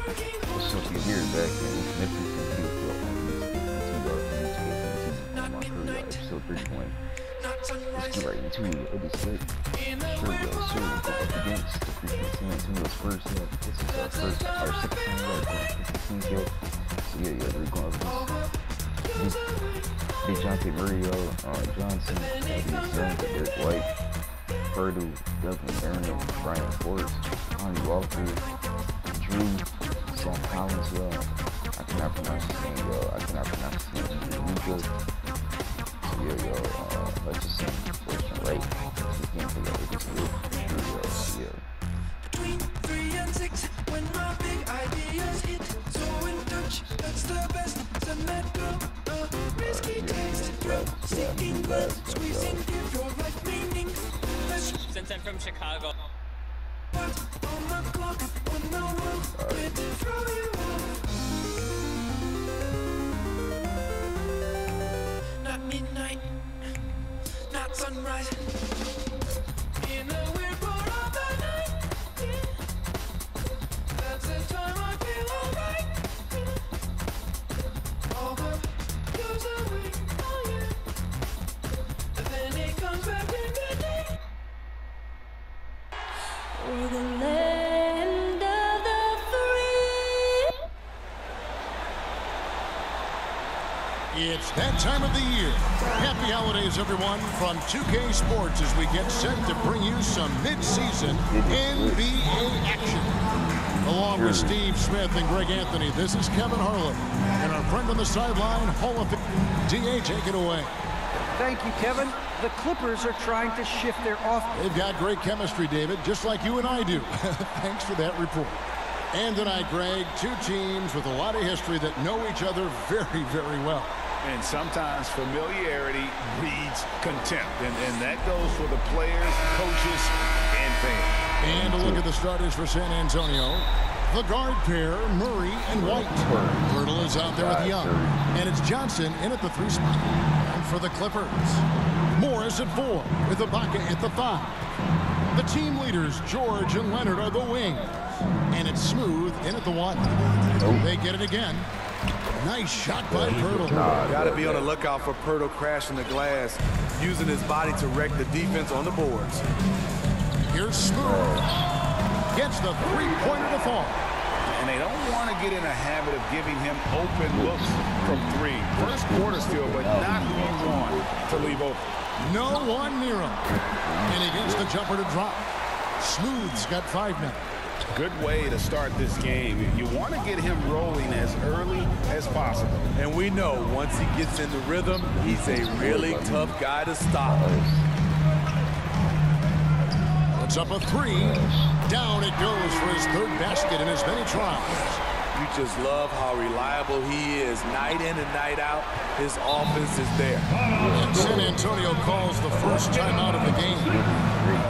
What's up, you here, Zach? And this is mycareer, episode 3.0. Let's get right into it. It is lit. Sure, yo, sir, we're up against the freaking San Antonio Spurs. This is our sixth time we got 15 So yeah, we're going up against DeJounte Murray, Johnson, Young, Derek White, Purdue, Devin Aaron, Brian Forrest, Lonnie Walker, Drew, Sam Collins, I cannot pronounce his name, I cannot pronounce his name. Luka. So yeah, let's just sing first and right. We can't figure out what this is. Between 3 and 6, when my big ideas hit, so in touch, that's the best. To let go, risky taste, seeking blood, squeezing, give your life meaning. Since I'm from Chicago. On the clock, when the world quit, throw you off. Not midnight, not sunrise. In a weird part of the night, that's the time I feel alright. All the goes away, oh yeah. And then it comes back in the day. For the land of the free. It's that time of the year. Happy holidays, everyone, from 2K Sports as we get set to bring you some mid-season NBA action. Along with Steve Smith and Greg Anthony, this is Kevin Harlan. And our friend on the sideline, Hall of Fame, D.A., take it away. Thank you, Kevin. The Clippers are trying to shift their offense. They've got great chemistry, David, just like you and I do. Thanks for that report. And tonight, Greg, two teams with a lot of history that know each other very, very well. And sometimes familiarity breeds contempt. And that goes for the players, coaches, and fans. And a look at the starters for San Antonio. The guard pair, Murray and White. Pirtle is out there with Young. And it's Johnson in at the 3 spot. And for the Clippers, Morris at 4 with Ibaka at the 5. The team leaders, George and Leonard, are the wings. And it's Smooth in at the 1. They get it again. Nice shot by Pirtle. Got to be on the lookout for Pirtle crashing the glass, using his body to wreck the defense on the boards. Here's Smooth. Gets the three-pointer to fall. And they don't want to get in a habit of giving him open looks from 3. First quarter still, but not who you want to leave open. No one near him. And he gets the jumper to drop. Smooth's got 5 minutes. Good way to start this game. You want to get him rolling as early as possible. And we know once he gets in the rhythm, he's a really tough guy to stop. It's up a 3. Down it goes for his 3rd basket in as many tries. You just love how reliable he is night in and night out. His offense is there. And San Antonio calls the first timeout of the game.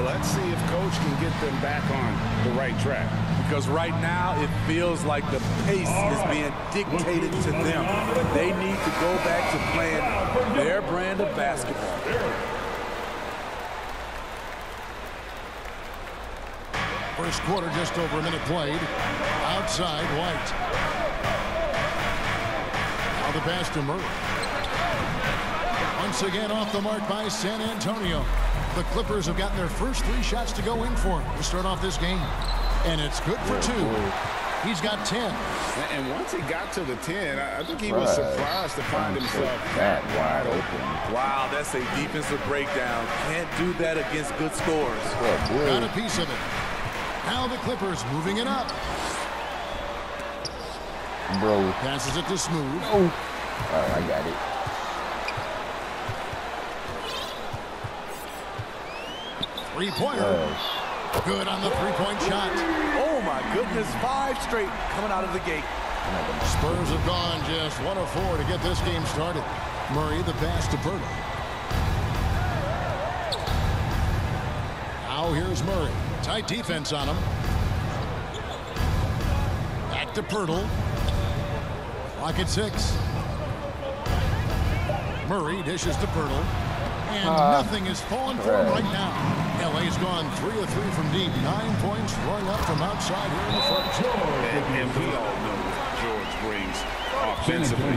Let's see if Coach can get them back on the right track. Because right now it feels like the pace is being dictated to them. They need to go back to playing their brand of basketball. First quarter, just over a minute played. Outside, White. Now the pass to Murray. Once again off the mark by San Antonio. The Clippers have gotten their first 3 shots to go in for him to start off this game. And it's good for 2. He's got 10. And once he got to the 10, I think he was surprised to find himself that wide open. Wow, that's a defensive breakdown. Can't do that against good scores. Got a piece of it. Now the Clippers moving it up. Bro. Passes it to Smooth. Oh, I got it. Three-pointer. Good on the three-point shot. Oh, my goodness. 5 straight coming out of the gate. Spurs have gone just 1 of 4 to get this game started. Murray, the pass to Pirtle. Now here's Murray. Tight defense on him. Back to Pirtle. Clock at 6. Murray dishes to Pirtle. And nothing is falling for him right now. LA's gone 3 of 3 from deep. 9 points rolling up from outside here in the first. And we all offensively,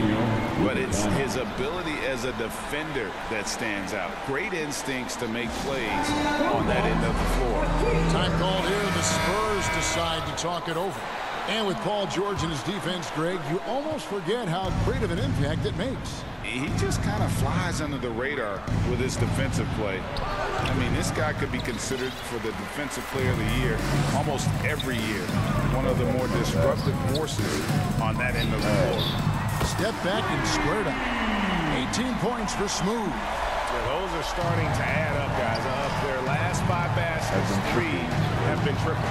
but it's his ability as a defender that stands out. Great instincts to make plays on that end of the floor. Time called here. The Spurs decide to talk it over. And with Paul George in his defense, Greg, you almost forget how great of an impact it makes. He just kind of flies under the radar with his defensive play. I mean, this guy could be considered for the Defensive Player of the Year almost every year. One of the more disruptive forces on that end of the floor. Step back and squared up. 18 points for Smooth. Yeah, those are starting to add up, guys. Of their last 5 baskets, 3 have been triple.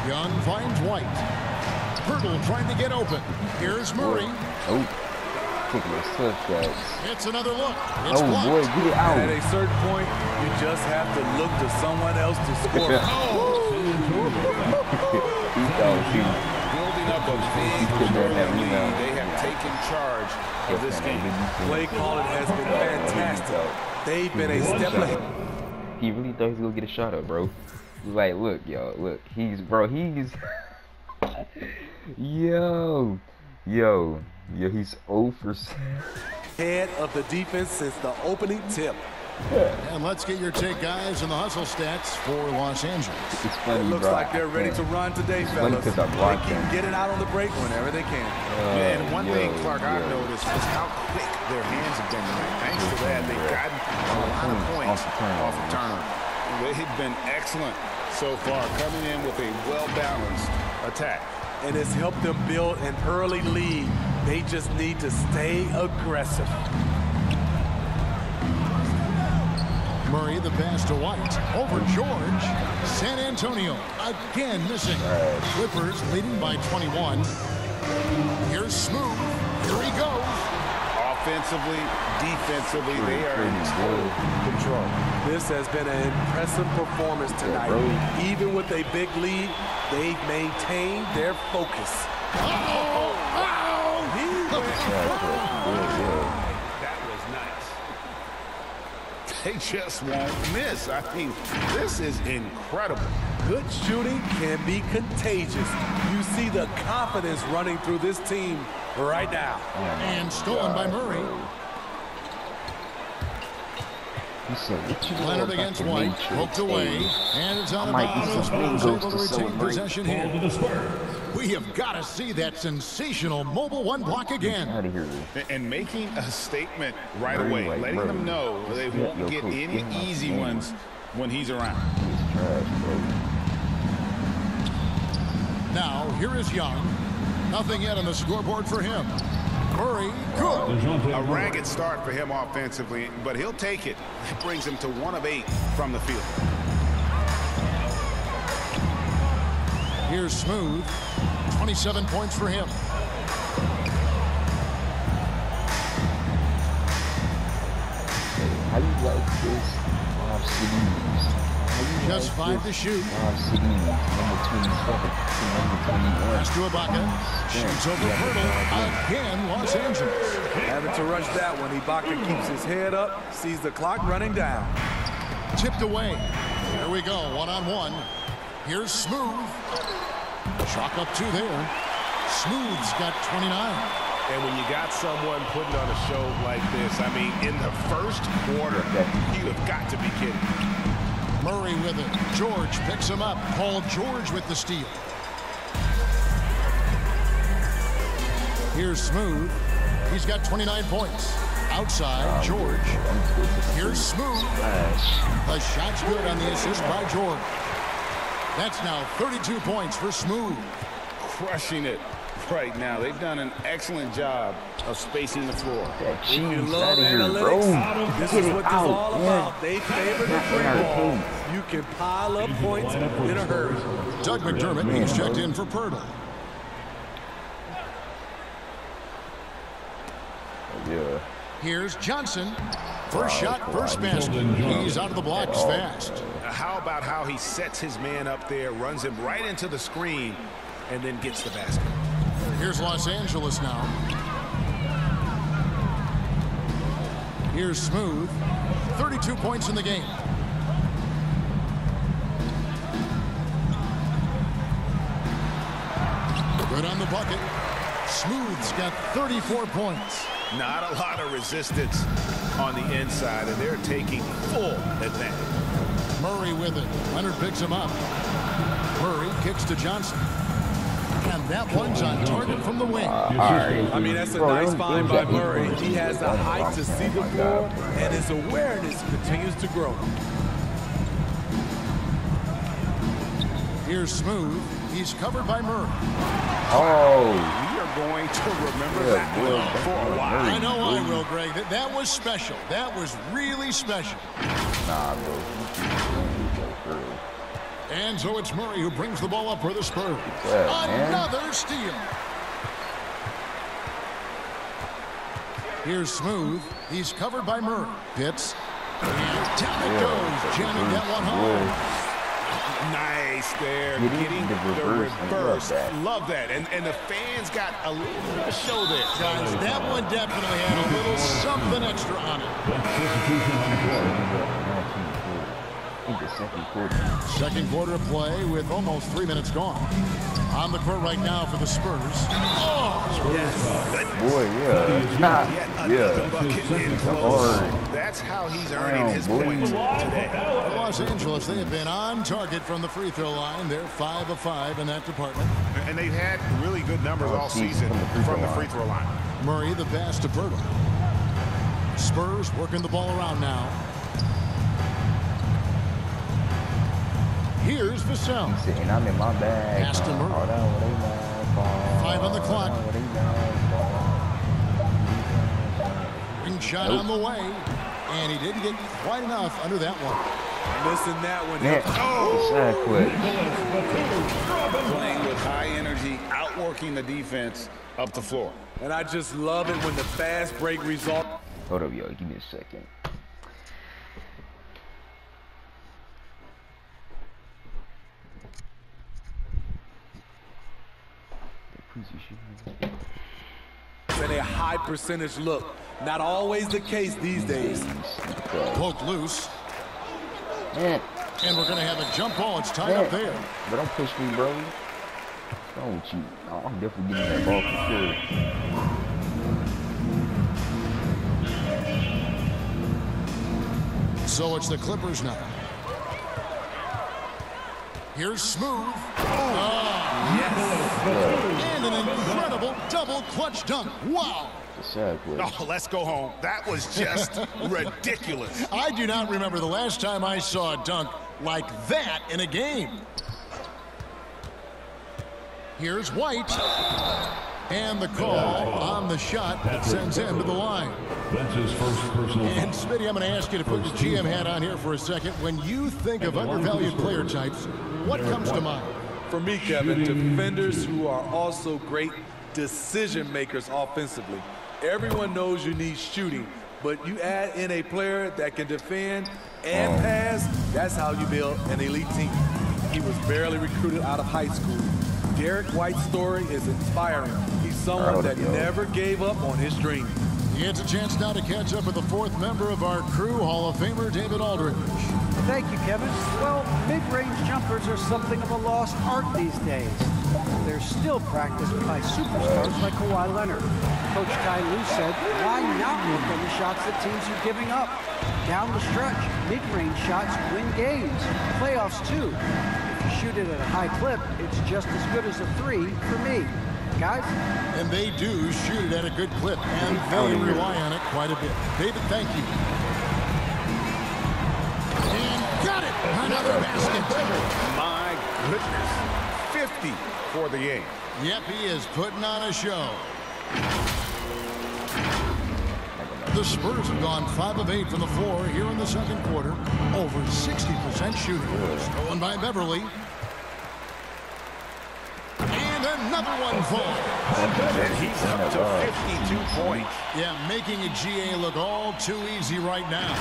Young finds White. Pirtle trying to get open. Here's Murray. Oh, taking those tough shots. It's another look. It's Oh blocked. boy, get it out. At a certain point, you just have to look to someone else to score. He thought he Building up a big lead. They have taken charge of this game. Play calling has been fantastic. They've been a step ahead. He really thought he was gonna get a shot up, bro. He's like, look, yo, look, he's yo, he's 0 for 7. Head of the defense since the opening tip. And let's get your take, guys, on the hustle stats for Los Angeles. It's funny, It looks bro. like they're ready to run today, funny fellas. 'cause I They blocked can them. get it out on the break whenever they can. And one thing, Clark, I've noticed is how quick their hands have been tonight. Thanks to that, they've gotten a lot of points off of turnover. They've been excellent so far, coming in with a well-balanced attack. And it's helped them build an early lead. They just need to stay aggressive. Murray, the pass to White. Over George. San Antonio again missing. Clippers leading by 21. Here's Smooth. Here he goes. Offensively, defensively, they are in total control. This has been an impressive performance tonight. Even with a big lead, they've maintained their focus. That was nice. They just won't miss. I mean, this is incredible. Good shooting can be contagious. You see the confidence running through this team right now. And stolen by Murray. Leonard against White. Poked away. And it's out of bounds. Spurs able to retain possession here. We have got to see that sensational Mobile One block again. Out of here. And making a statement right away, letting them know they won't get any easy ones when he's around. He's trash, bro. Now, here is Young. Nothing yet on the scoreboard for him. Murray, good. A ragged start for him offensively, but he'll take it. It brings him to 1 of 8 from the field. Here's Smooth. 27 points for him. How you like this? 5 cities. Just 5 to shoot. 5 cities. Number 27 to number 21. Pass to Ibaka. Shoots over Pirtle. Again, Los Angeles. Having to rush that one. Ibaka keeps his head up, sees the clock running down. Tipped away. Here we go, one-on-one. Here's Smooth. Chalk up 2 there. Smooth's got 29. And when you got someone putting on a show like this, I mean, in the first quarter, you have got to be kidding. Murray with it. George picks him up. Paul George with the steal. Here's Smooth. He's got 29 points. Outside, George. Here's Smooth. The shot's good on the assist by George. That's now 32 points for Smooth. Crushing it right now. They've done an excellent job of spacing the floor. If you love analytics, this is what this is all about. They favor the free ball. You can pile up points in a hurry. Doug McDermott, he's checked in for Pirtle. Yeah. Here's Johnson. First shot, first basket. He's out of the blocks fast. How about how he sets his man up there, runs him right into the screen, and then gets the basket. Here's Los Angeles now. Here's Smooth. 32 points in the game. Good on the bucket. Smooth's got 34 points. Not a lot of resistance on the inside, and they're taking full advantage. Murray with it. Leonard picks him up. Murray kicks to Johnson. And that one's on target from the wing. I mean, that's a nice find by Murray. He has the height to see the floor, and his awareness continues to grow. Here's Smooth. He's covered by Murray. Oh, we are going to remember that one for a while. I know I will, Greg. That was special. That was really special. Nah, bro. And so it's Murray who brings the ball up for the Spurs. Another steal. Here's Smooth. He's covered by Murray. Pitts. And down it goes. Jamming that one home. Nice there. Getting the reverse. Love that. And the fans got a little bit of a show there. Guys, that one definitely had a little something extra on it. Second quarter of play with almost 3 minutes gone. On the court right now for the Spurs. Oh! Yes. Boy, yeah. Yeah. That's how he's earning his points today. Los Angeles, they have been on target from the free throw line. They're 5 of 5 in that department. And they've had really good numbers all season from the free throw line. Murray, the pass to Bertle. Spurs working the ball around now. Here's Vassell. And I'm in my bag. Pass to Murray. 5 on the clock. Ring shot on the way. And he didn't get quite enough under that one. Missing that one. Yeah. Playing with high energy, outworking the defense up the floor. And I just love it when the fast break result. Hold up, yo. Give me a second. And a high percentage look. Not always the case these days. Poked loose. Man. And we're going to have a jump ball. It's tied up there. But don't push me, bro. What's wrong with you? I'm definitely getting that ball for sure. So it's the Clippers now. Here's Smooth. Yes. And an incredible double clutch dunk. Wow. Oh, let's go home. That was just ridiculous. I do not remember the last time I saw a dunk like that in a game. Here's White. And the call on the shot that sends him to the line. That's his first personal. And Smitty, I'm going to ask you to put your GM hat on here for a second. When you think of undervalued player types, what comes to mind? For me, Kevin, defenders who are also great decision makers offensively. Everyone knows you need shooting, but you add in a player that can defend and pass, that's how you build an elite team. He was barely recruited out of high school. Derek White's story is inspiring. He's someone that never gave up on his dream. It's a chance now to catch up with the fourth member of our crew, Hall of Famer David Aldridge. Thank you, Kevin. Well, mid-range jumpers are something of a lost art these days. They're still practiced by superstars like Kawhi Leonard. Coach Ty Lue said, why not work on the shots that teams are giving up? Down the stretch, mid-range shots win games. Playoffs, too. If you shoot it at a high clip, it's just as good as a 3 for me. Guys? And they do shoot it at a good clip, and they rely on it quite a bit. David, thank you. And got it! Another basket. My goodness. 50 for the game. Yep, he is putting on a show. The Spurs have gone 5 of 8 from the floor here in the second quarter. Over 60% shooting. Stolen by Beverly. And another one falls. And he's up to 52 points. Yeah, making a GA look all too easy right now.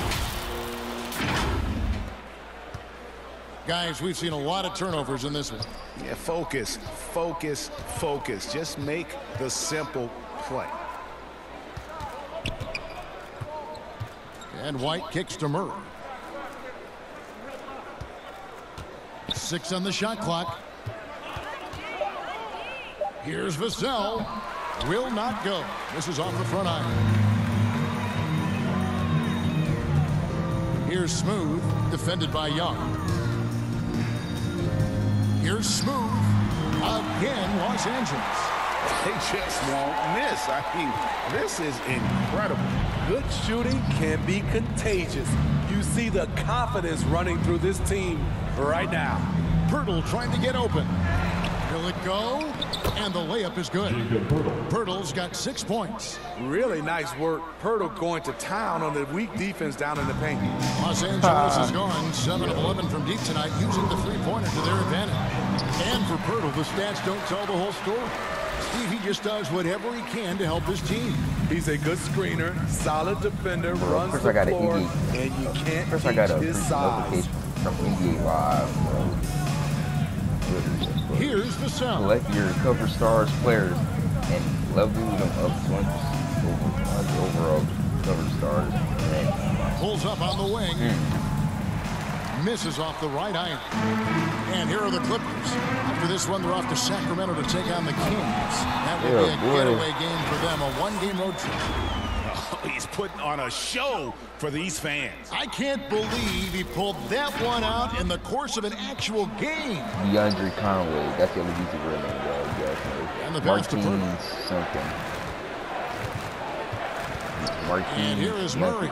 Guys, we've seen a lot of turnovers in this one. Yeah, focus, focus, focus. Just make the simple play. And White kicks to Murray. 6 on the shot clock. Here's Vassell. Will not go. This is off the front iron. Here's Smooth, defended by Young. Here's Smooth. Again, Los Angeles. They just won't miss. I mean, this is incredible. Good shooting can be contagious. You see the confidence running through this team right now. Pirtle trying to get open. Will it go? And the layup is good. Pirtle's got 6 points. Really nice work. Pirtle going to town on the weak defense down in the paint. Los Angeles has gone 7 of 11 from deep tonight, using the three-pointer to their advantage. And for Pirtle, the stats don't tell the whole story. Steve, he just does whatever he can to help his team. He's a good screener, solid defender, runs the floor, and you can't teach his size. From NBA Live, bro. Here's the sound. Select your cover stars players and level them up to overall cover stars. Pulls up on the wing. Misses off the right iron. And here are the Clippers. After this one, they're off to Sacramento to take on the Kings. That will be a getaway game for them, a one-game road trip. Oh, he's putting on a show for these fans. I can't believe he pulled that one out in the course of an actual game. DeAndre Conway, that's the only reason we're in there. And the pass to Pirtle. Something. And here is Murray,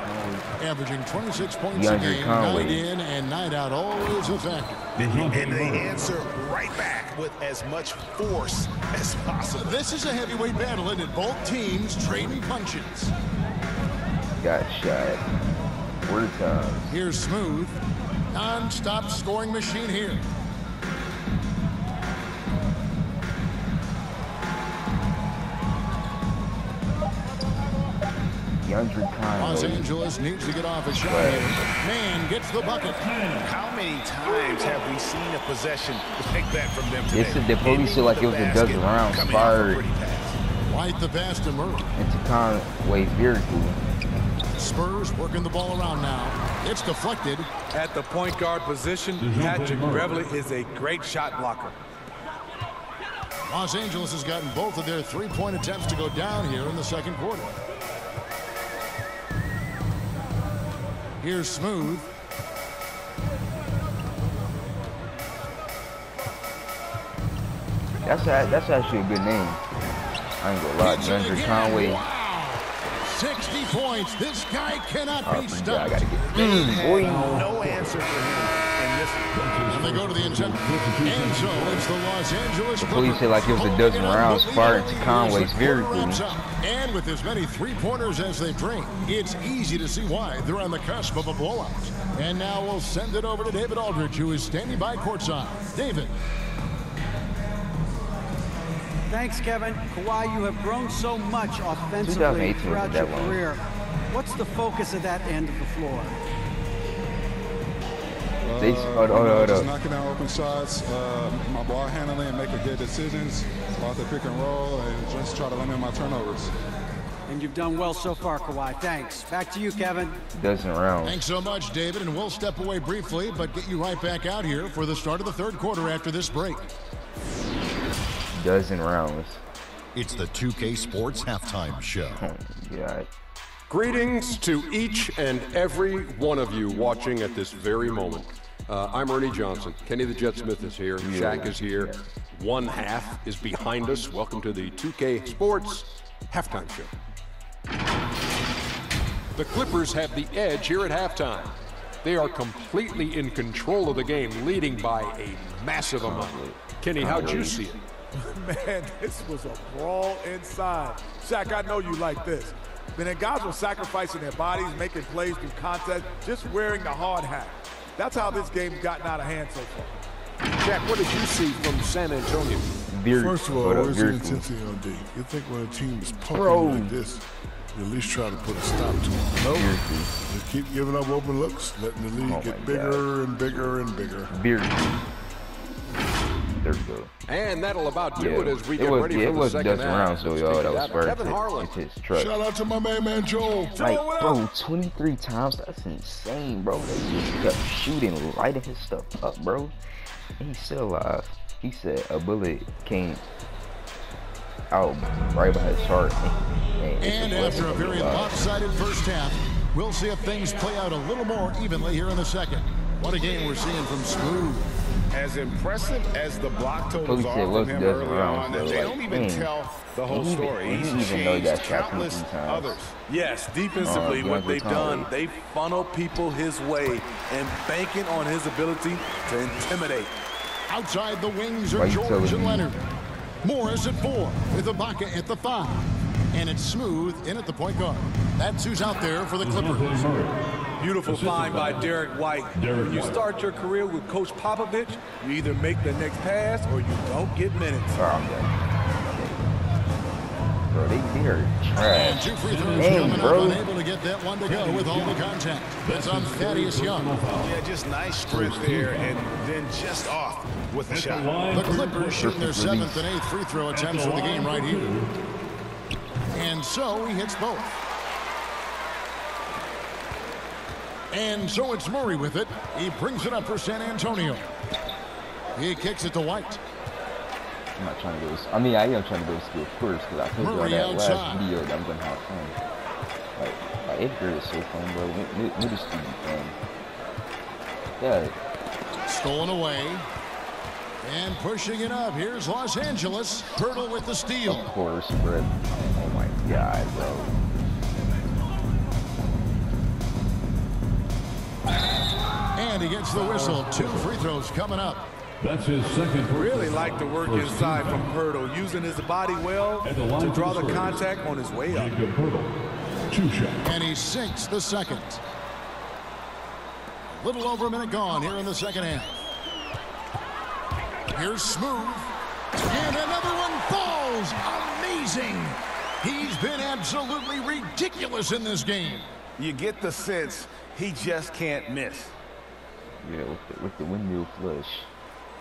averaging 26 points a game, night in and night out, always a factor. And they answer right back with as much force as possible. This is a heavyweight battle, and both teams trading punches. Got shot. Word time. Here's Smooth. Non-stop scoring machine here. Los Angeles needs to get off a shot here. Man gets the bucket. How many times have we seen a possession like that from them today? The police feel like it was a dozen rounds fired. White the pass to Murray. Into Conway, very cool. Spurs working the ball around now. It's deflected. At the point guard position, Patrick Beverly is a great shot blocker. Los Angeles has gotten both of their three-point attempts to go down here in the second quarter. Here's Smooth. That's actually a good name. I ain't gonna lie, DeAndre Conway. Wow. 60 points. This guy cannot be stopped. I gotta get boy. No answer for him in this. And they go to the intent. And so it's the Los Angeles Clippers. Police say like it was a dozen rounds fired to Conway's very cool. And with as many three-pointers as they bring, it's easy to see why they're on the cusp of a blowout. And now we'll send it over to David Aldridge, who is standing by courtside. David. Thanks, Kevin. Kawhi, you have grown so much offensively throughout your career. What's the focus of that end of the floor? Just knocking down open shots, my ball handling, and making good decisions off the pick and roll, and just try to limit my turnovers. And you've done well so far, Kawhi. Thanks. Back to you, Kevin. Dozen rounds. Thanks so much, David, and we'll step away briefly, but get you right back out here for the start of the third quarter after this break. Dozen rounds. It's the 2K Sports Halftime Show. Oh, God. Greetings to each and every one of you watching at this very moment. I'm Ernie Johnson. Kenny the Jet Smith is here. Shaq is here. One half is behind us. Welcome to the 2K Sports Halftime Show. The Clippers have the edge here at halftime. They are completely in control of the game, leading by a massive amount. Kenny, how'd you see it? Man, this was a brawl inside. Shaq, I know you like this. Man, guys were sacrificing their bodies, making plays through contest, just wearing the hard hat. That's how this game's gotten out of hand so far. Jack, what did you see from San Antonio? First of all, where's the intensity on D? You think when a team is pumping like this, you at least try to put a stop to it. No, just keep giving up open looks, letting the lead get bigger and bigger and bigger. There we go. And that'll about do it as we get ready for the second half. Rounds, so y'all, that was first. Kevin Harlan. It's his truck. Shout out to my man Joel. Like, bro, 23 times, that's insane, bro. They just kept shooting, lighting his stuff up, bro. And he's still alive. He said a bullet came out right behind Shark. And after a very lopsided first half, we'll see if things play out a little more evenly here in the second. What a game we're seeing from Smooth. As impressive as the block totals are from him early on, they don't even tell the whole story. He's changed countless others. Yes, defensively, what they've done, they funnel people his way and banking on his ability to intimidate. Outside the wings are George and Leonard. Morris at 4 with Ibaka at the 5. And it's Smooth in at the point guard. That's who's out there for the Clippers. Beautiful find by Derek White. When you start your career with Coach Popovich, you either make the next pass or you don't get minutes. Bro, they are trash. And 2 free throws coming up, unable to get that one to go with all the contact. That's on Thaddeus Young. Yeah, just nice sprint there, and then just off with the shot. The Clippers shooting their 7th and 8th free throw attempts of the game right here. And so he hits both. And so it's Murray with it. He brings it up for San Antonio. He kicks it to White. I'm not trying to go. I mean, I am trying to go skill first because I told you on that last video that I'm gonna have fun. Like 8th grade is so fun, bro. Middle school be fun. Yeah. Stolen away. And pushing it up. Here's Los Angeles. Hurdle with the steal. Of course, bro. Oh my God, bro. And he gets the whistle. 2 free throws coming up. That's his second. Really like the work inside from Hurdle, using his body well to draw the contact on his way up. 2 shots. And he sinks the second. A little over a minute gone here in the second half. Here's Smooth. And another one falls. Amazing. He's been absolutely ridiculous in this game. You get the sense he just can't miss. Yeah, with the windmill flush.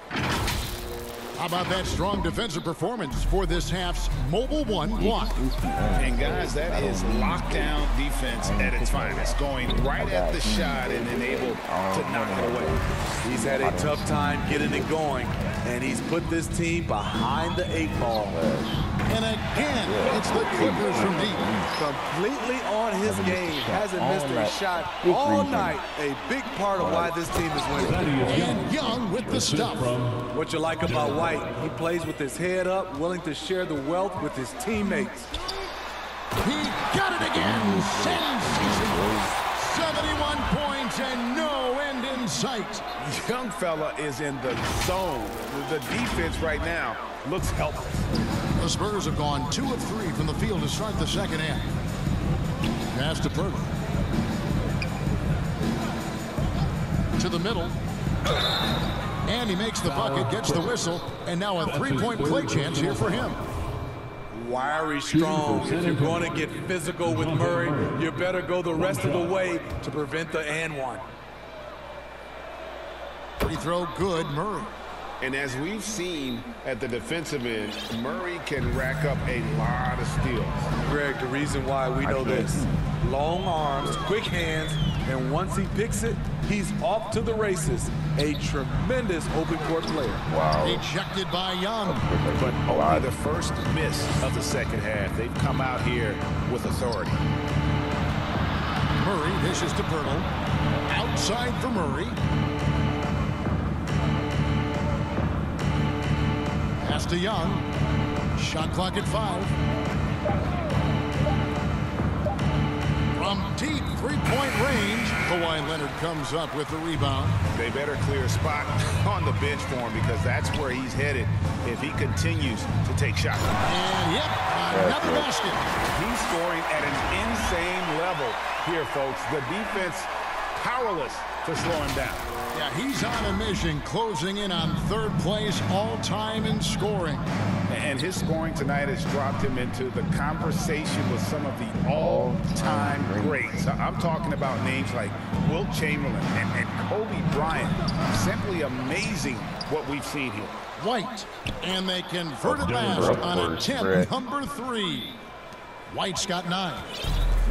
How about that strong defensive performance for this half's Mobile 1 block? And guys, that is lockdown defense at its finest, going right at the shot and then able to knock it away. He's had a tough time getting it going, and he's put this team behind the 8 ball. And again, it's the Clippers from deep. Completely on his game, hasn't missed a shot all night. A big part of why this team is winning. And Young with the stuff. What you like about White, he plays with his head up, willing to share the wealth with his teammates. He got it again. Sensational. 71 points and no end in sight. Young fella is in the zone. The defense right now looks helpless. The Spurs have gone 2 of 3 from the field to start the second half. Pass to Purtle. To the middle. And he makes the bucket, gets the whistle, and now a 3-point play chance here for him. Wiry strong. If you're going to get physical with Murray, you better go the rest of the way to prevent the and one. Free throw good, Murray. And as we've seen at the defensive end, Murray can rack up a lot of steals. Greg, the reason why we know this, long arms, quick hands, and once he picks it, he's off to the races. A tremendous open court player. Wow. Ejected by Young. But only the first miss of the second half. They've come out here with authority. Murray dishes to Purtle. Outside for Murray. Pass to Young. Shot clock at 5. From deep 3-point range, Kawhi Leonard comes up with the rebound. They better clear a spot on the bench for him because that's where he's headed if he continues to take shots. And yep, another basket. He's scoring at an insane level here, folks. The defense powerless to slow him down. Yeah, he's on a mission, closing in on 3rd place all-time in scoring. And his scoring tonight has dropped him into the conversation with some of the all-time greats. I'm talking about names like Wilt Chamberlain and Kobe Bryant. Simply amazing what we've seen here. White, and they convert it last on attempt number 3. White's got 9.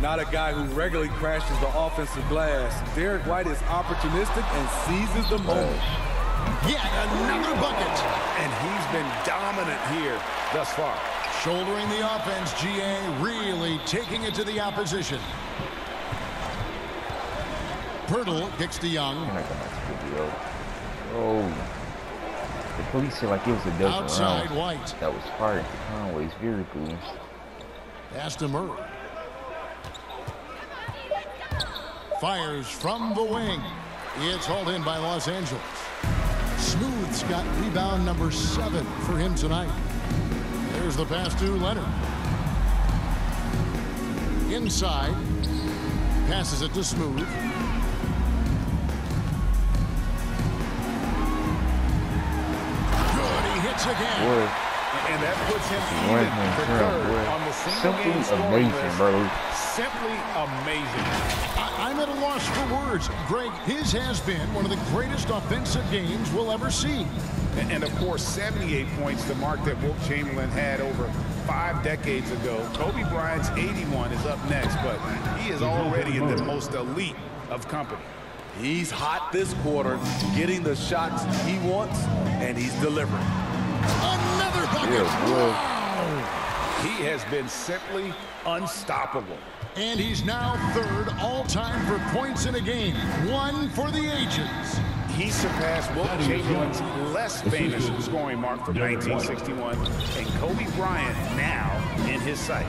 Not a guy who regularly crashes the offensive glass. Derek White is opportunistic and seizes the moment. Yet another bucket. And he's been dominant here thus far. Shouldering the offense, GA, really taking it to the opposition. Pirtle kicks to Young. Oh. The police said like it was a dozen outside round. White. That was fired to Conway's vehicle. Pass to Murray. Fires from the wing. It's hauled in by Los Angeles. Smooth's got rebound number 7 for him tonight. There's the pass to Leonard. Inside. Passes it to Smooth. Good, he hits again. Boy. And that puts him even for third on the single-game scoring list. Bro. Simply amazing. I'm at a loss for words. Greg, his has been one of the greatest offensive games we'll ever see. And of course, 78 points, the mark that Wilt Chamberlain had over 5 decades ago. Kobe Bryant's 81 is up next, but he is already in the most elite of company. He's hot this quarter, getting the shots he wants, and he's delivering. Another bucket. Wow. He has been simply unstoppable. And he's now 3rd all-time for points in a game. 1 for the ages. He surpassed Wilt Chamberlain's less famous scoring mark from 1961, and Kobe Bryant now in his sights.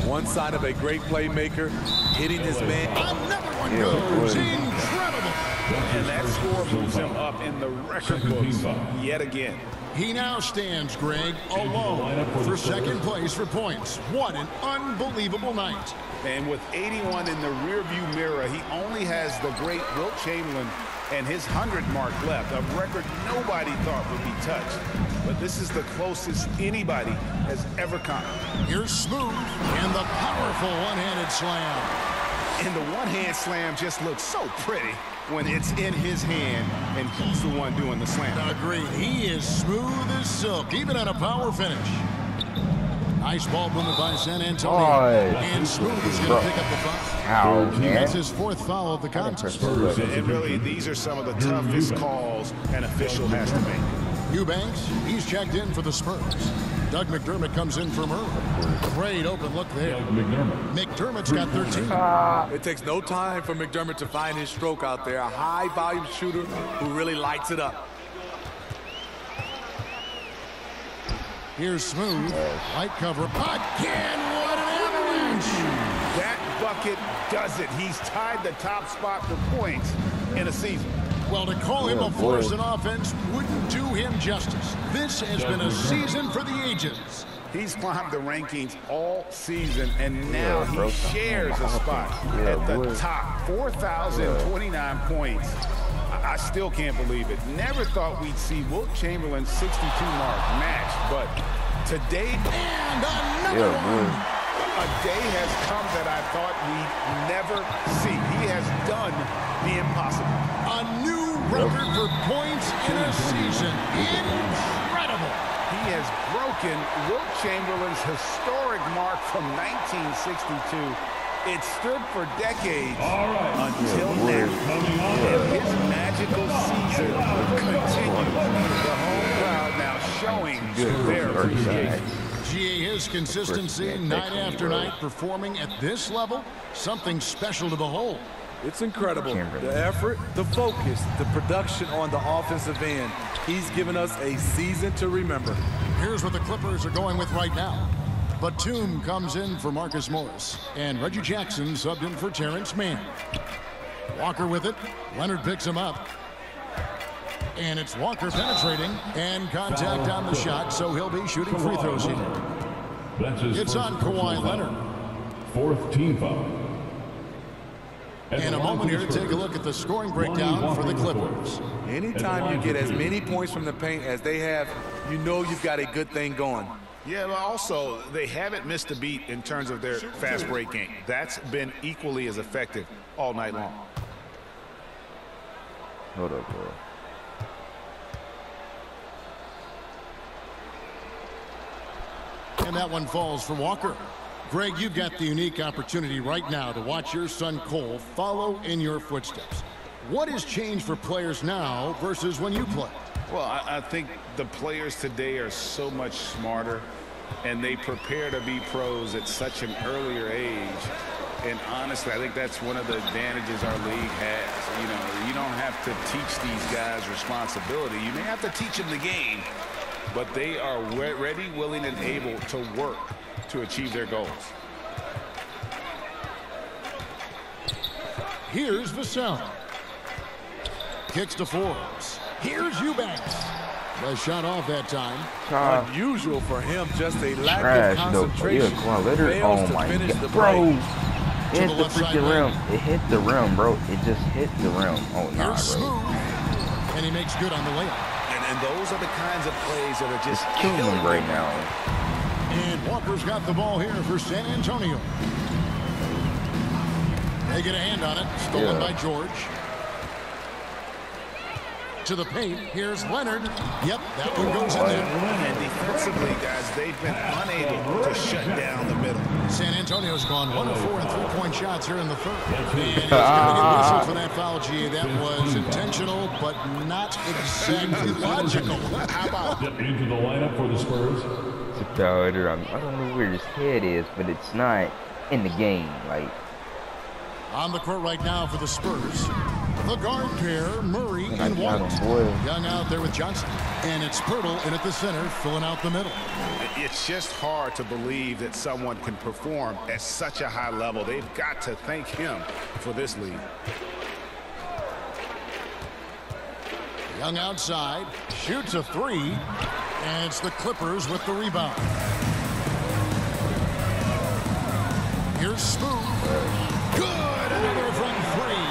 One sign of a great playmaker, hitting his man. Another one goes. Incredible. And that score moves him up in the record books yet again. He now stands, Greg, alone for 2nd place for points. What an unbelievable night. And with 81 in the rearview mirror, he only has the great Wilt Chamberlain and his 100 mark left, a record nobody thought would be touched. But this is the closest anybody has ever come. Here's Smooth and the powerful one-handed slam. And the one-hand slam just looks so pretty when it's in his hand and he's the one doing the slam. Agreed. He is smooth as silk, even at a power finish. Nice ball movement by San Antonio. And Smooth is going to pick up the foul. That's his 4th foul of the contest. And really, these are some of the toughest calls an official has to make. Eubanks, he's checked in for the Spurs. Doug McDermott comes in for Murray. Great open look there. McDermott's got 13. It takes no time for McDermott to find his stroke out there. A high-volume shooter who really lights it up. Here's Smooth. Light cover. Again, what an avalanche! That bucket does it. He's tied the top spot for points in a season. Well, to call him a force in offense wouldn't do him justice. This has been a season for the ages. He's climbed the rankings all season, and now he shares a spot at the top. 4,029 points. I still can't believe it. Never thought we'd see Wilt Chamberlain's 62 mark matched, but today, and another one. A day has come that I thought we'd never see. He has done the impossible. A new record for points in a season. Incredible. He has broken Wilt Chamberlain's historic mark from 1962. It stood for decades until now. His magical season continues. The home crowd now showing their appreciation. His consistency night after night, performing at this level, something special to behold. It's incredible. The effort, the focus, the production on the offensive end. He's given us a season to remember. Here's what the Clippers are going with right now. Batum comes in for Marcus Morris, and Reggie Jackson subbed in for Terrence Mann. Walker with it. Leonard picks him up. And it's Walker penetrating, and contact on the shot, so he'll be shooting free throws here. It's on Kawhi Leonard. 4th team foul. And a moment here to take a look at the scoring breakdown for the Clippers. Anytime you get as many points from the paint as they have, you know you've got a good thing going. Yeah, but also, they haven't missed a beat in terms of their fast break game. That's been equally as effective all night long. Hold up, bro. And that one falls for Walker. Greg, you've got the unique opportunity right now to watch your son Cole follow in your footsteps. What has changed for players now versus when you played? Well, I think the players today are so much smarter. and they prepare to be pros at such an earlier age. And honestly, I think that's one of the advantages our league has. You know, you don't have to teach these guys responsibility. You may have to teach them the game, but they are ready, willing, and able to work to achieve their goals. Here's Vassell. Kicks to Forbes. Here's Eubanks. The shot off that time. Unusual for him, just a lack of concentration. Oh my God, bro! It hit the freaking rim. It hit the rim, bro. It just hit the rim. Oh no, bro. And he makes good on the layup. And those are the kinds of plays that are just killing him right now. And Walker's got the ball here for San Antonio. They get a hand on it. Stolen by George. To the paint. Here's Leonard. Yep, that one goes in there. And defensively, guys, they've been unable to shut down the middle. San Antonio's gone 1 of 4 in three-point shots here in the third. And he's going to get whistled for that foul, G. That was intentional, but not exactly logical. How about Step into the lineup for the Spurs? I don't know where his head is, but it's not in the game. Like, on the court right now for the Spurs, the guard pair, Murray and White. Young out there with Johnson. And it's Pirtle in at the center, filling out the middle. It's just hard to believe that someone can perform at such a high level. They've got to thank him for this lead. Young outside, shoots a three, and it's the Clippers with the rebound. Here's Smooth. Good, another from three.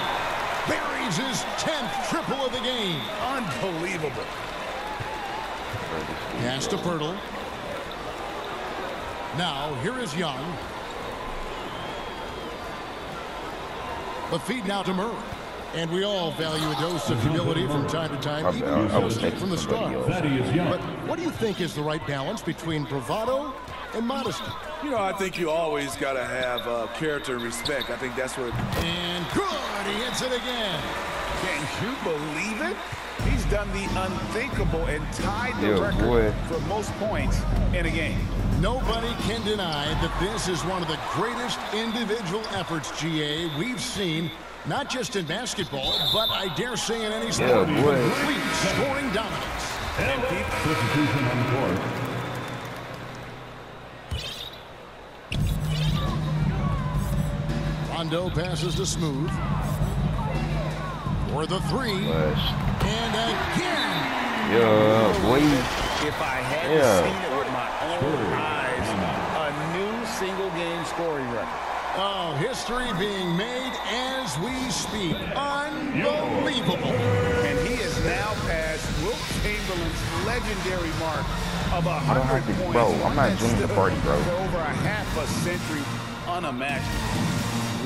Buries his 10th triple of the game. Unbelievable. Pass to Pirtle. Now, here is Young. The feed now to Murray. And we all value a dose of humility from time to time, even from the start. But what do you think is the right balance between bravado and modesty? You know, I think you always got to have character and respect. I think that's what... And good, he hits it again. Can you believe it? He's done the unthinkable and tied the record for most points in a game. Nobody can deny that this is one of the greatest individual efforts, GA, we've seen, not just in basketball, but I dare say in any sport. Complete scoring dominance. And substitution on the court. Rondo passes to Smooth. For the three. And again. Yeah, boy. If I hadn't seen it with my own eyes, a new single-game scoring record. Oh, history being made as we speak. Unbelievable. And he has now passed Wilt Chamberlain's legendary mark of 100 points. Bro, I'm not joining the party, bro. For over a half a century, unimaginable.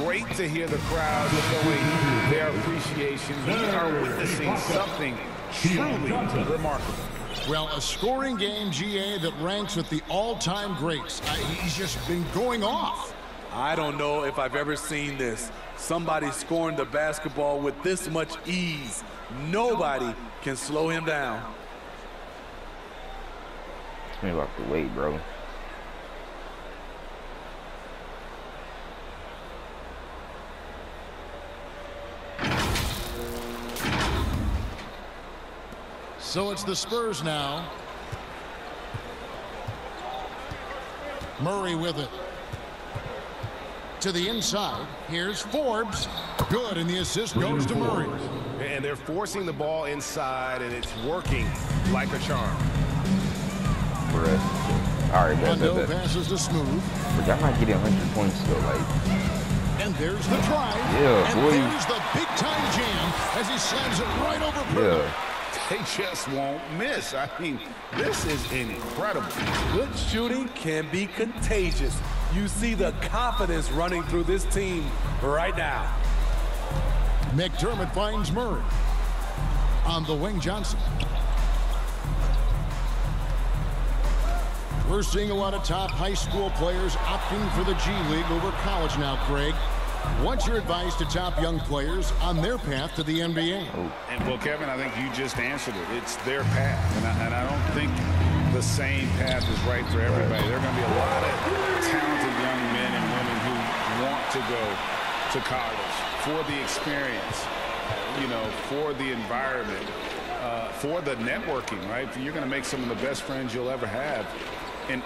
Great to hear the crowd showing their appreciation. We are witnessing something truly remarkable. Well, a scoring game, GA, that ranks with the all-time greats. He's just been going off. I don't know if I've ever seen this. Somebody scoring the basketball with this much ease. Nobody can slow him down. It's me about to wait, bro. So it's the Spurs now. Murray with it. To the inside. Here's Forbes. Good, and the assist goes to Murray. And they're forcing the ball inside, and it's working like a charm. All right, Rondo passes to Smooth. But y'all not getting 100 points still, like. And there's the try. Yeah, and boy. there's the big-time jam as he slams it right over Pirtle. Yeah. They just won't miss. I mean, this is incredible. Good shooting can be contagious. You see the confidence running through this team right now. McDermott finds Murray. On the wing, Johnson. We're seeing a lot of top high school players opting for the G League over college now, Craig. What's your advice to top young players on their path to the NBA? And, well, Kevin, I think you just answered it. It's their path. And I don't think the same path is right for everybody. There are going to be a lot of talented young men and women who want to go to college for the experience, you know, for the environment, for the networking, right? You're going to make some of the best friends you'll ever have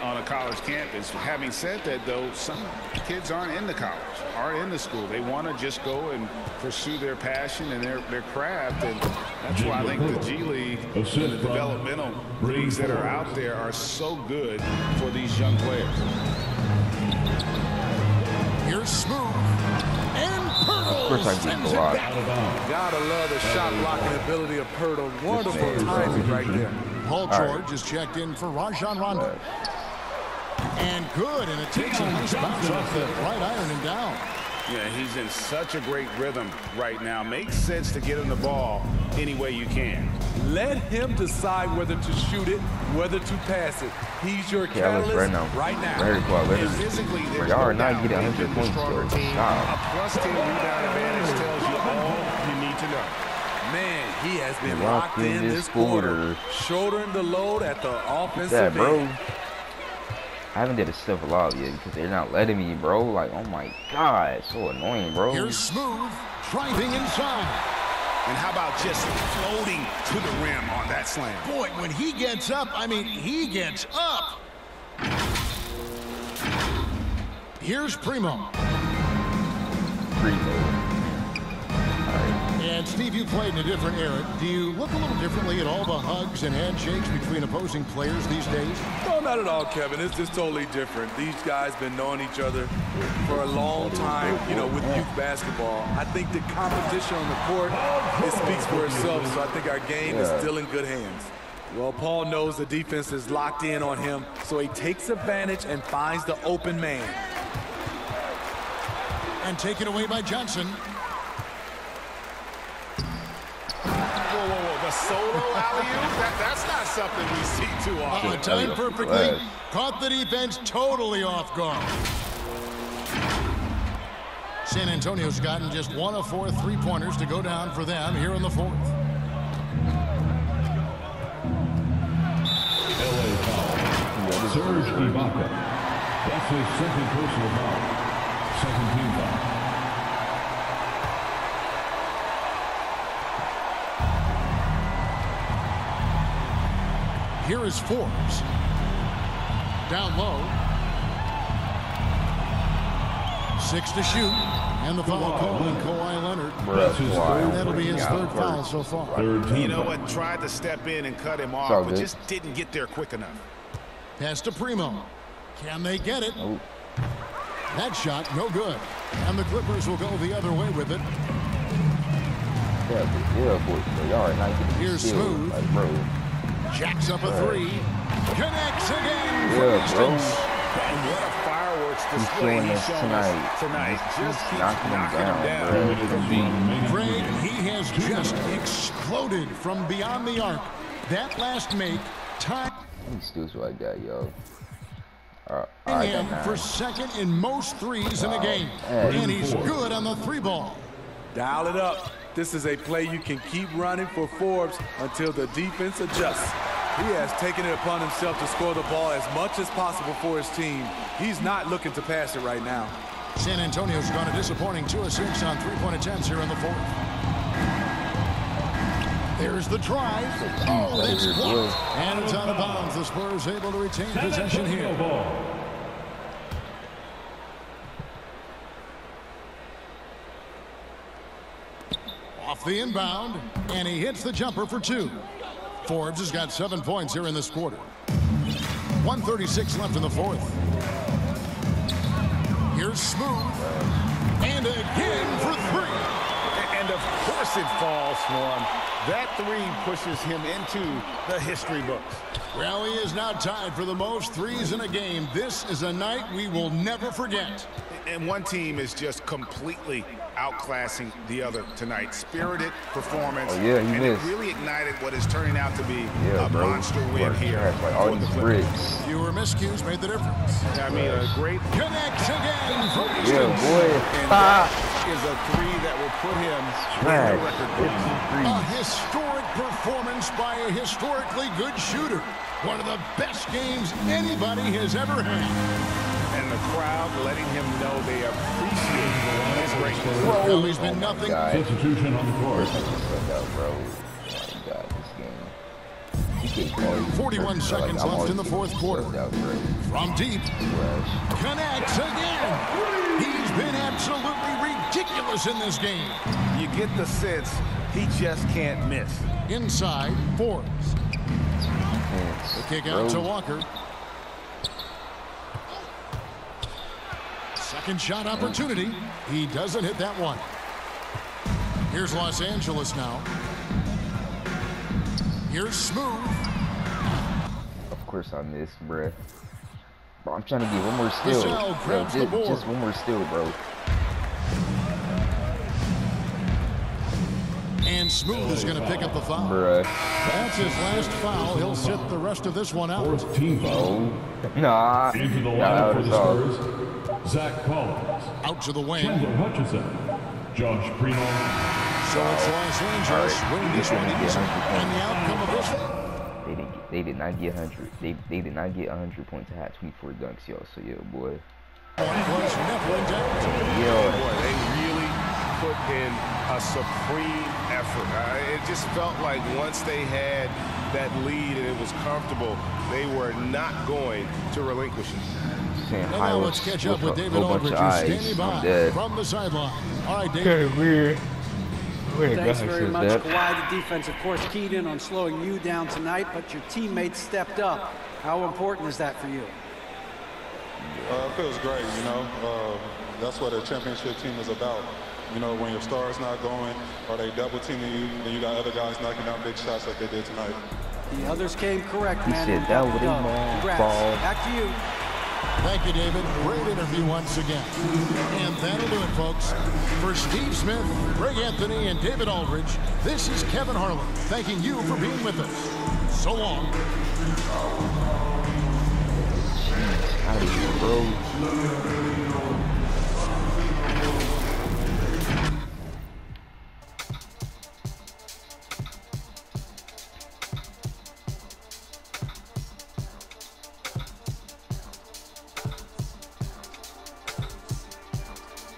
on a college campus. Having said that, though, some kids aren't in the college, aren't in the school. They want to just go and pursue their passion and their craft, and that's why I think the G League and the developmental leagues that are out there are so good for these young players. Here's Smooth. And Pirtle. Of course I get a lot. Gotta love the shot blocking ability of Pirtle. Wonderful timing right there. Paul George is checked in for Rajon Rondo. And good, and it takes a nice bounce off the right iron and down. Yeah, he's in such a great rhythm right now. Makes sense to get him the ball any way you can. Let him decide whether to shoot it, whether to pass it. He's your catalyst right now. Very well. Physically, there's y'all are no not getting 100 points for it. A +10 rebound advantage tells you all you need to know. Man, he has been locked in this quarter, shouldering the load at the offensive end. I haven't did a stuff a lot yet because they're not letting me, bro. Like, oh my God, it's so annoying, bro. Here's Smooth, driving inside. And how about just floating to the rim on that slam? Boy, when he gets up, I mean, he gets up. Here's Primo. And Steve, you played in a different era. Do you look a little differently at all the hugs and handshakes between opposing players these days? No, not at all, Kevin. It's just totally different. These guys been knowing each other for a long time, you know, with youth basketball. I think the competition on the court, it speaks for itself, so I think our game is still in good hands. Well, Paul knows the defense is locked in on him, so he takes advantage and finds the open man. And taken away by Johnson. The solo alley-oop? That's not something we see too often. Timed perfectly. Caught the defense totally off guard. San Antonio's gotten just 1 of 4 3-pointers to go down for them here in the fourth. LA foul. Serge Ibaka. That's his second personal foul. Second team foul. Here is Forbes. Down low. 6 to shoot. And the foul call on Kawhi Leonard. That'll be his third foul so far. You know what? Tried to step in and cut him off, but just didn't get there quick enough. Pass to Primo. Can they get it? That shot, no good. And the Clippers will go the other way with it. Here's Smooth. Jacks up a 3. Connects again for distance. And what a fireworks display he's shown us tonight. Just keeps knocking him down. Craig, he has just exploded from beyond the arc. That last make, time. He's still like that, yo. Him for second in most threes in a game. And he's good on the 3-ball. Dial it up. This is a play you can keep running for Forbes until the defense adjusts. He has taken it upon himself to score the ball as much as possible for his team. He's not looking to pass it right now. San Antonio's gone a disappointing 2 of 6 on 3-point attempts here in the fourth. There's the drive. Oh, that's blocked. And it's out of bounds. The Spurs able to retain possession here. Off the inbound, and he hits the jumper for 2. Forbes has got 7 points here in this quarter. 1:36 left in the fourth. Here's Smooth, and again for 3. And of course it falls for him. That 3 pushes him into the history books. Well, he is now tied for the most threes in a game. This is a night we will never forget. And one team is just completely outclassing the other tonight. Spirited performance. Oh, yeah, he and missed. it really ignited what is turning out to be Yeah, a bro. monster win here. Like all these bricks. Fewer miscues made the difference. I mean, a great Connects again from Yeah, distance. boy. and that is a three that will put him in the record book. A historic performance by a historically good shooter. One of the best games anybody has ever had. And the crowd letting him know they appreciate his greatness. Bro, he's been nothing. Substitution on the court. Bro. Oh my God, this game. 41 seconds left in the fourth quarter. From deep. Connects again. He's been absolutely ridiculous in this game. You get the sense he just can't miss. Inside, Forbes. The kick out to Walker. Second shot opportunity. He doesn't hit that one. Here's Los Angeles now. Here's Smooth. Of course I missed, bruh. Bro, I'm trying to get one more steal. Yo, just one more steal, bro. And Smooth is going to pick up the foul. Bruh. That's his last foul. He'll sit the rest of this one out. 14th foul. Nah. Into the Nah, line for the Spurs. Zach Collins. Out to the wing. Chandler Hutchison. Josh Primo. So it's Los Angeles winning this one easy. And the outcome of this one. They did not get 100. They did not get 100 points. I had 24 dunks, yo. So yeah, boy. Was Nephilim down. Yo, Boy, they really put in a supreme effort. It just felt like once they had that lead and it was comfortable, they were not going to relinquish it. And now let's catch up with David Aldridge, who's standing by from the sideline. All right, David. Weird. Thanks very much, Kawhi. The defense, of course, keyed in on slowing you down tonight, but your teammates stepped up. How important is that for you? It feels great, you know. That's what a championship team is about. You know, when your star's not going or they double teaming you, then you got other guys knocking down big shots like they did tonight. The others came correct, man. He said that with his man. Congrats. Back to you. Thank you, David. Great interview once again. And that'll do it, folks. For Steve Smith, Greg Anthony, and David Aldridge, this is Kevin Harlan thanking you for being with us. So long. Out of here, bro.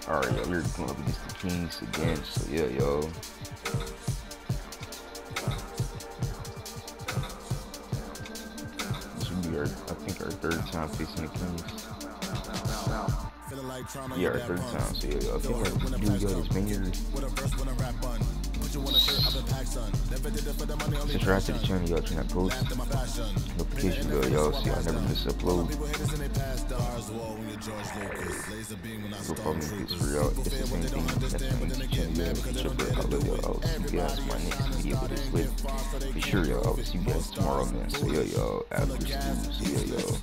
Alright, yo, we're going up against the Kings again, so yeah, yo. This will be our, I think, our third time facing the Kings. Yeah, our third time, so yeah, yo. I think our dude, yo, this banger. Subscribe to the channel, y'all, turn that post notification bell, y'all, so y'all never miss upload. Go follow me on for y'all. It's the same thing. That's the channel, y'all. I love y'all. I'll see you guys in my next video with this clip. For sure, y'all. I'll see you guys tomorrow, man. So yeah, y'all. After school, so yeah, y'all.